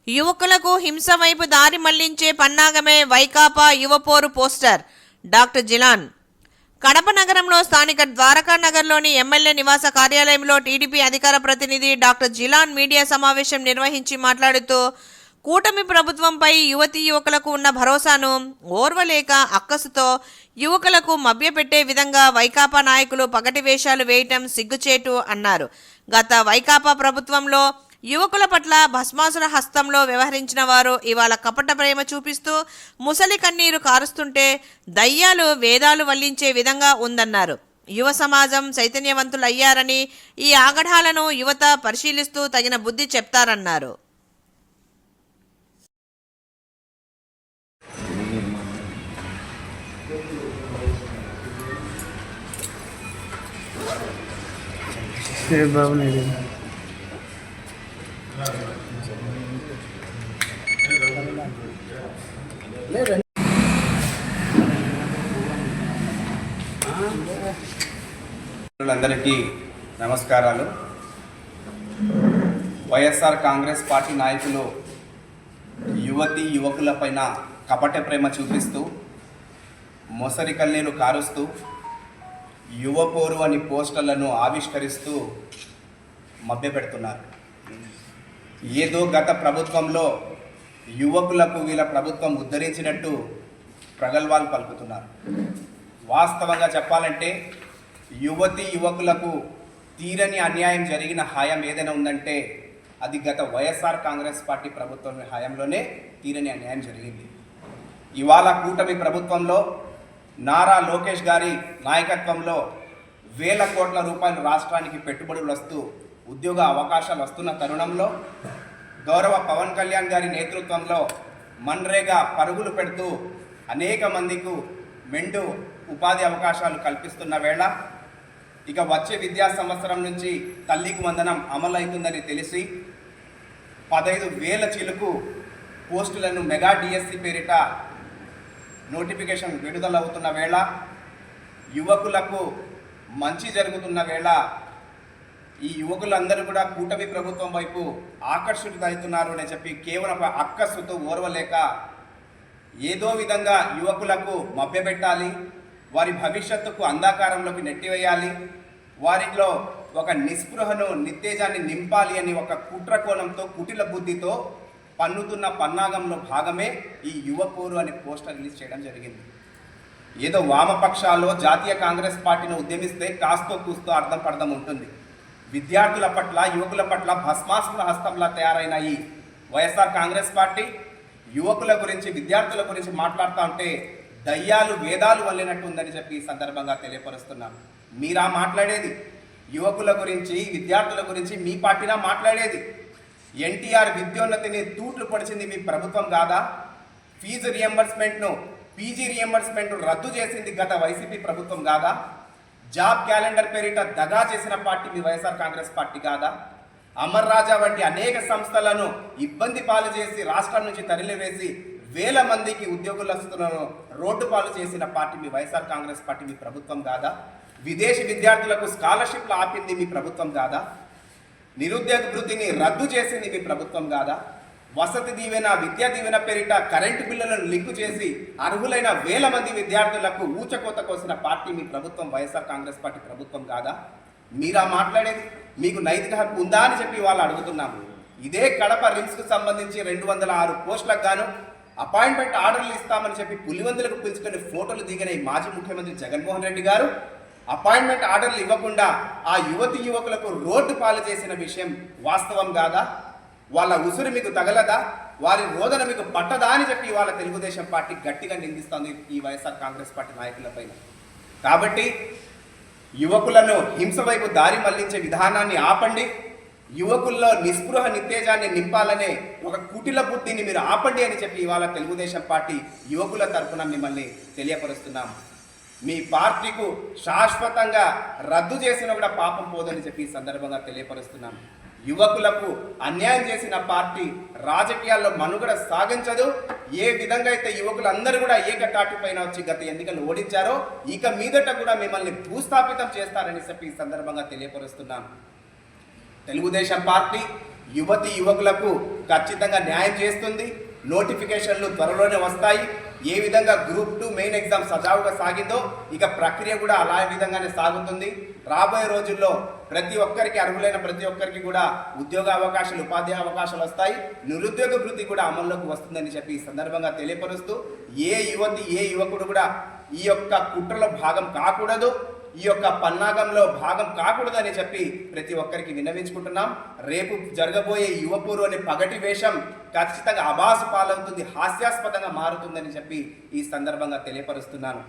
యువకులకు హింస వైపు దారి మళ్లించే పన్నాగమే వైకాపా యువపోరు పోస్టర్. డాక్టర్ జిలాన్. కడప నగరంలో స్థానిక ద్వారకా నగర్లోని ఎమ్మెల్యే నివాస కార్యాలయంలో టీడీపీ అధికార ప్రతినిధి డాక్టర్ జిలాన్ మీడియా సమావేశం నిర్వహించి మాట్లాడుతూ, కూటమి ప్రభుత్వంపై యువతీ యువకులకు ఉన్న భరోసాను ఓర్వలేక అక్కసుతో యువకులకు మభ్యపెట్టే విధంగా వైకాపా నాయకులు పగటి వేషాలు వేయటం సిగ్గుచేటు అన్నారు. గత వైకాపా ప్రభుత్వంలో యువకుల పట్ల భస్మాసుర హస్తంలో వ్యవహరించిన వారు ఇవాళ కపట ప్రేమ చూపిస్తూ ముసలి కన్నీరు కారుస్తుంటే దయ్యాలు వేదాలు వల్లించే విధంగా ఉందన్నారు. యువ సమాజం చైతన్యవంతులయ్యారని ఈ ఆగడాలను యువత పరిశీలిస్తూ తగిన బుద్ధి చెప్తారన్నారు. అందరికీ నమస్కారాలు. వైఎస్ఆర్ కాంగ్రెస్ పార్టీ నాయకులు యువతీ యువకులపైన కపట ప్రేమ చూపిస్తూ మొసరి కన్నీరు కారుస్తూ యువపోరు అని పోస్టర్లను ఆవిష్కరిస్తూ మభ్యపెడుతున్నారు. ఏదో గత ప్రభుత్వంలో యువకులకు వీళ్ళ ప్రభుత్వం ఉద్ధరించినట్టు ప్రగల్భాలు పలుకుతున్నారు. వాస్తవంగా చెప్పాలంటే యువతీ యువకులకు తీరని అన్యాయం జరిగిన హాయం ఏదైనా ఉందంటే అది గత వైఎస్ఆర్ కాంగ్రెస్ పార్టీ ప్రభుత్వం హయాంలోనే తీరని అన్యాయం జరిగింది. ఇవాళ కూటమి ప్రభుత్వంలో నారా లోకేష్ గారి నాయకత్వంలో వేల కోట్ల రూపాయలు రాష్ట్రానికి పెట్టుబడులు వస్తూ ఉద్యోగ అవకాశాలు వస్తున్న తరుణంలో గౌరవ పవన్ కళ్యాణ్ గారి నేతృత్వంలో మన్రేగా పరుగులు పెడుతూ అనేక మందికి మెండు ఉపాధి అవకాశాలు కల్పిస్తున్న వేళ ఇక వచ్చే విద్యా సంవత్సరం నుంచి తల్లికి వందనం అమలవుతుందని తెలిసి 15,000 చిలుకు పోస్టులను మెగా డిఎస్సి పేరిట నోటిఫికేషన్ విడుదలవుతున్న వేళ యువకులకు మంచి జరుగుతున్న వేళ ఈ యువకులందరూ కూడా కూటమి ప్రభుత్వం వైపు ఆకర్షితులవుతున్నారు అని చెప్పి కేవలం అక్కసుతో ఓర్వలేక ఏదో విధంగా యువకులకు మభ్యపెట్టాలి, వారి భవిష్యత్తుకు అంధకారంలోకి నెట్టివేయాలి, వారిలో ఒక నిస్పృహను నిత్తేజాన్ని నింపాలి అని ఒక కుట్ర కోణంతో కుటిల బుద్ధితో పన్నుతున్న పన్నాగంలో భాగమే ఈ యువపోరు అనే పోస్టర్ రిలీజ్ చేయడం జరిగింది. ఏదో వామపక్షాల్లో జాతీయ కాంగ్రెస్ పార్టీని ఉద్యమిస్తే కాస్తో కూస్తో అర్థం పర్థం ఉంటుంది. విద్యార్థుల పట్ల యువకుల పట్ల భస్మాసుర హస్తంలా తయారైన ఈ వైఎస్ఆర్ కాంగ్రెస్ పార్టీ యువకుల గురించి విద్యార్థుల గురించి మాట్లాడుతూ ఉంటే దయ్యాలు వేదాలు వల్లినట్టు ఉందని చెప్పి ఈ సందర్భంగా తెలియపరుస్తున్నాను. మీరా మాట్లాడేది యువకుల గురించి విద్యార్థుల గురించి? మీ పార్టీనా మాట్లాడేది? ఎన్టీఆర్ విద్యోన్నతిని తూట్లు పొడిచింది మీ ప్రభుత్వం కాదా? ఫీజు రియంబర్స్మెంట్ను పీజీ రియంబర్స్మెంట్ రద్దు చేసింది గత వైసీపీ ప్రభుత్వం కాదా? జాబ్ క్యాలెండర్ పేరిట దగా చేసిన పార్టీ మీ వైఎస్ఆర్ కాంగ్రెస్ పార్టీ కాదా? అమర్ రాజా వంటి అనేక సంస్థలను ఇబ్బంది పాలు చేసి రాష్ట్రం నుంచి తరలివేసి వేల మందికి ఉద్యోగులను రోడ్డు పాలు చేసిన పార్టీ మీ వైఎస్ఆర్ కాంగ్రెస్ పార్టీ మీ ప్రభుత్వం కాదా? విదేశీ విద్యార్థులకు స్కాలర్షిప్లు ఆపింది మీ ప్రభుత్వం కాదా? నిరుద్యోగ వృత్తిని రద్దు చేసింది మీ ప్రభుత్వం కాదా? వసతి దీవెన విద్యా దీవెన పేరిట కరెంటు బిల్లులను లింకు చేసి అర్హులైన వేల మంది విద్యార్థులకు ఊచకోత కోసిన పార్టీ మీ ప్రభుత్వం వైఎస్ఆర్ కాంగ్రెస్ పార్టీ ప్రభుత్వం కాదా? మీరా మాట్లాడేది? మీకు నైతిక హక్కు ఉందా అని చెప్పి వాళ్ళు అడుగుతున్నాము. ఇదే కడప రిమ్స్కు సంబంధించి 206 పోస్టులకు గాను అపాయింట్మెంట్ ఆర్డర్లు ఇస్తామని చెప్పి పులివందులకు పిలుచుకొని ఫోటోలు దిగిన ఈ మాజీ ముఖ్యమంత్రి జగన్మోహన్ రెడ్డి గారు అపాయింట్మెంట్ ఆర్డర్లు ఇవ్వకుండా ఆ యువతి యువకులకు రోడ్డు పాలు చేసిన విషయం వాస్తవం కాదా? వాళ్ళ ఉసురు మీకు తగలదా? వారి రోదన మీకు పట్టదా అని చెప్పి వాళ్ళ తెలుగుదేశం పార్టీ గట్టిగా నిందిస్తుంది ఈ వైఎస్ఆర్ కాంగ్రెస్ పార్టీ నాయకులపైన. కాబట్టి యువకులను హింస వైపు దారి మళ్లించే విధానాన్ని ఆపండి. యువకుల్లో నిస్పృహ నిత్తేజాన్ని నింపాలనే ఒక కుటిల బుద్ధిని మీరు ఆపండి అని చెప్పి ఇవాళ తెలుగుదేశం పార్టీ యువకుల తరఫున మిమ్మల్ని తెలియపరుస్తున్నాం. మీ పార్టీకు శాశ్వతంగా రద్దు చేసిన కూడా పాపం పోదని చెప్పి ఈ సందర్భంగా తెలియపరుస్తున్నాం. యువకులకు అన్యాయం చేసిన పార్టీ రాజకీయాల్లో మనుగడ సాగించదు. ఏ విధంగా అయితే యువకులందరూ కూడా ఏకతాటి పైన వచ్చి గత ఎన్నికలు ఓడించారో ఇక మీదట కూడా మిమ్మల్ని భూస్థాపితం చేస్తారని చెప్పి ఈ సందర్భంగా తెలియపరుస్తున్నాం. తెలుగుదేశం పార్టీ యువకులకు ఖచ్చితంగా న్యాయం చేస్తుంది. నోటిఫికేషన్లు త్వరలోనే వస్తాయి. ఏ విధంగా గ్రూప్ 2 మెయిన్ ఎగ్జామ్ సజావుగా సాగిందో ఇక ప్రక్రియ కూడా అలా విధంగానే సాగుతుంది. రాబోయే రోజుల్లో ప్రతి ఒక్కరికి, అర్హులైన ప్రతి ఒక్కరికి కూడా ఉద్యోగ అవకాశాలు, ఉపాధి అవకాశాలు వస్తాయి. నిరుద్యోగ వృత్తి కూడా అమల్లోకి వస్తుందని చెప్పి ఈ సందర్భంగా తెలియపరుస్తూ, ఏ యువకుడు కూడా ఈ యొక్క కుట్రలో భాగం కాకూడదు, ఈ యొక్క పన్నాగంలో భాగం కాకూడదని చెప్పి ప్రతి ఒక్కరికి విన్నవించుకుంటున్నాం. రేపు జరగబోయే యువపూరు అనే పగటి వేషం ఖచ్చితంగా అబాసు పాలవుతుంది, హాస్యాస్పదంగా మారుతుందని చెప్పి ఈ సందర్భంగా తెలియపరుస్తున్నాను.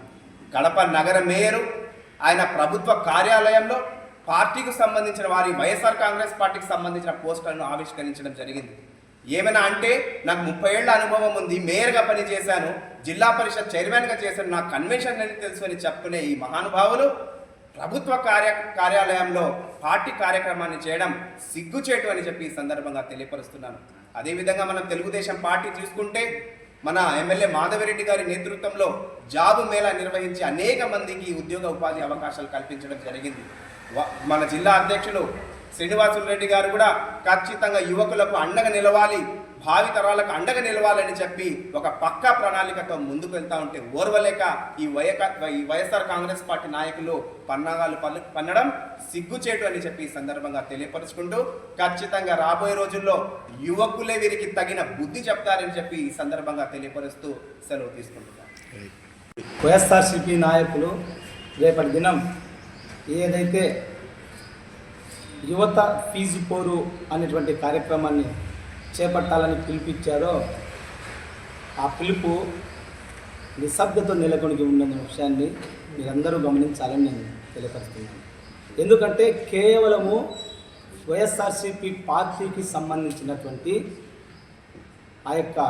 కడప నగర మేయరు ఆయన ప్రభుత్వ కార్యాలయంలో పార్టీకి సంబంధించిన వారి వైఎస్ఆర్ కాంగ్రెస్ పార్టీకి సంబంధించిన పోస్టర్లను ఆవిష్కరించడం జరిగింది. ఏమైనా అంటే నాకు 30 ఏళ్ల అనుభవం ఉంది, మేయర్గా పనిచేశాను, జిల్లా పరిషత్ చైర్మన్గా చేశాను, నాకు కన్వెన్షన్ అని తెలుసు అని చెప్పుకునే ఈ మహానుభావులు ప్రభుత్వ కార్యాలయంలో పార్టీ కార్యక్రమాన్ని చేయడం సిగ్గుచేటు అని చెప్పి ఈ సందర్భంగా తెలియపరుస్తున్నాను. అదేవిధంగా మనం తెలుగుదేశం పార్టీ చూసుకుంటే మన ఎమ్మెల్యే మాధవిరెడ్డి గారి నేతృత్వంలో జాబు మేళా నిర్వహించి అనేక మందికి ఉద్యోగ ఉపాధి అవకాశాలు కల్పించడం జరిగింది. మన జిల్లా అధ్యక్షులు శ్రీనివాసులు రెడ్డి గారు కూడా ఖచ్చితంగా యువకులకు అండగా నిలవాలి, భావితరాలకు అండగా నిలవాలని చెప్పి ఒక పక్కా ప్రణాళికతో ముందుకు వెళ్తా ఉంటే ఓర్వలేక ఈ వైఎస్ఆర్ కాంగ్రెస్ పార్టీ నాయకులు పన్నాగాలు పన్నడం సిగ్గుచేటు అని చెప్పి ఈ సందర్భంగా తెలియపరుచుకుంటూ, ఖచ్చితంగా రాబోయే రోజుల్లో యువకులే వీరికి తగిన బుద్ధి చెప్తారని చెప్పి ఈ సందర్భంగా తెలియపరుస్తూ సెలవు తీసుకుంటున్నాను. వైఎస్ఆర్సీపీ నాయకులు రేపటి దినం ఏదైతే యువత ఫీజు పోరు అనేటువంటి కార్యక్రమాన్ని చేపట్టాలని పిలిపించారో ఆ పిలుపు నిశ్శబ్దతో నెలకొనిగి ఉన్న విషయాన్ని మీరందరూ గమనించాలని నేను తెలియపరుస్తున్నాను. ఎందుకంటే కేవలము వైఎస్ఆర్సీపీ పార్టీకి సంబంధించినటువంటి ఆ యొక్క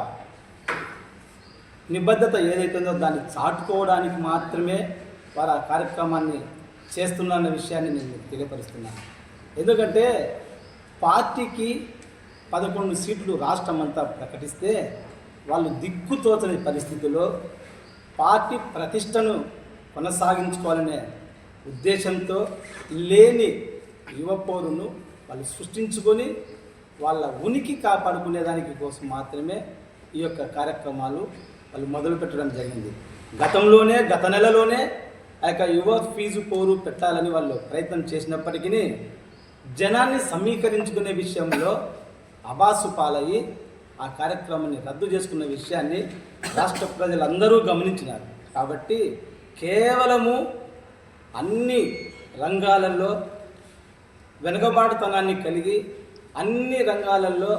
నిబద్ధత ఏదైతుందో దాన్ని చాటుకోవడానికి మాత్రమే వారు ఆ కార్యక్రమాన్ని చేస్తున్న విషయాన్ని నేను తెలియపరుస్తున్నాను. ఎందుకంటే పార్టీకి 11 సీట్లు రాష్ట్రం అంతా ప్రకటిస్తే వాళ్ళు దిక్కుతోచని పరిస్థితుల్లో పార్టీ ప్రతిష్టను కొనసాగించుకోవాలనే ఉద్దేశంతో లేని యువపౌరును వాళ్ళు సృష్టించుకొని వాళ్ళ ఉనికి కాపాడుకునేదానికి కోసం మాత్రమే ఈ యొక్క కార్యక్రమాలు వాళ్ళు మొదలుపెట్టడం జరిగింది. గత నెలలోనే ఆ యొక్క యువ ఫీజు పోరు పెట్టాలని వాళ్ళు ప్రయత్నం చేసినప్పటికీ జనాన్ని సమీకరించుకునే విషయంలో అబాసు పాలయ్యి ఆ కార్యక్రమాన్ని రద్దు చేసుకున్న విషయాన్ని రాష్ట్ర ప్రజలందరూ గమనించినారు. కాబట్టి కేవలము అన్ని రంగాలలో వెనుకబాటుతనాన్ని కలిగి అన్ని రంగాలలో